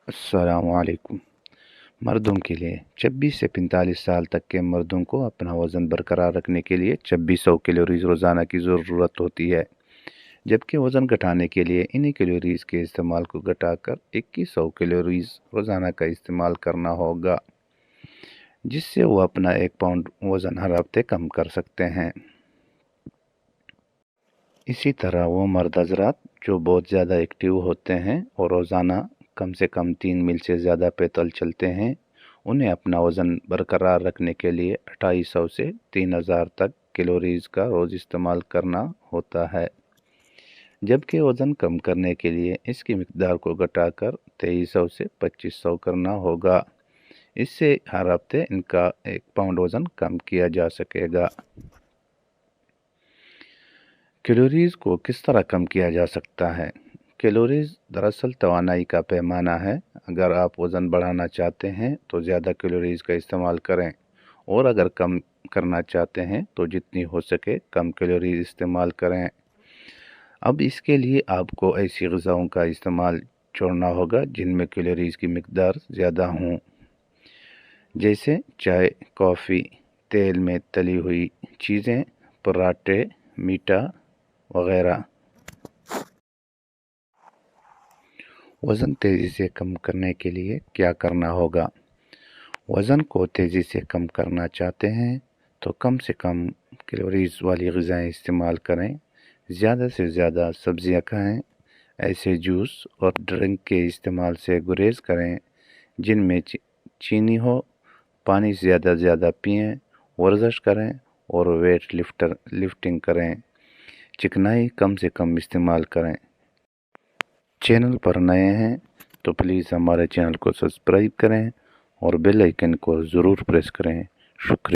अस्सलाम वालेकुम। मर्दों के लिए 26 से 45 साल तक के मर्दों को अपना वज़न बरकरार रखने के लिए 2600 कैलोरीज रोज़ाना की ज़रूरत होती है, जबकि वज़न घटाने के लिए इन्हीं कैलोरीज के इस्तेमाल को घटाकर 2100 कैलोरीज रोज़ाना का इस्तेमाल करना होगा, जिससे वो अपना 1 पाउंड वज़न हर हफ्ते कम कर सकते हैं। इसी तरह वो मर्द हज़रात जो बहुत ज़्यादा एक्टिव होते हैं और रोज़ाना कम से कम 3 मील से ज़्यादा पैदल चलते हैं, उन्हें अपना वज़न बरकरार रखने के लिए 2800 से 3000 तक कैलोरीज का रोज़ इस्तेमाल करना होता है, जबकि वज़न कम करने के लिए इसकी मिकदार को घटाकर 2300 से 2500 करना होगा। इससे हर हफ्ते इनका 1 पाउंड वज़न कम किया जा सकेगा। कैलोरीज को किस तरह कम किया जा सकता है? कैलोरीज दरअसल तवानाई का पैमाना है। अगर आप वज़न बढ़ाना चाहते हैं तो ज़्यादा कैलोरीज का इस्तेमाल करें, और अगर कम करना चाहते हैं तो जितनी हो सके कम कैलोरीज इस्तेमाल करें। अब इसके लिए आपको ऐसी ग़िज़ाओं का इस्तेमाल छोड़ना होगा जिनमें कैलोरीज की मिकदार ज़्यादा हों, जैसे चाय, कॉफ़ी, तेल में तली हुई चीज़ें, पराठे, मीठा वगैरह। वज़न तेज़ी से कम करने के लिए क्या करना होगा? वज़न को तेज़ी से कम करना चाहते हैं तो कम से कम कैलोरीज वाली ग़िज़ाएँ इस्तेमाल करें। ज़्यादा से ज़्यादा सब्ज़ियाँ खाएं। ऐसे जूस और ड्रिंक के इस्तेमाल से गुरेज़ करें जिनमें चीनी हो। पानी ज़्यादा ज़्यादा पिएं, वर्जिश करें और लिफ्टिंग करें। चिकनाई कम से कम इस्तेमाल करें। चैनल पर नए हैं तो प्लीज़ हमारे चैनल को सब्सक्राइब करें और बेल आइकन को ज़रूर प्रेस करें। शुक्रिया।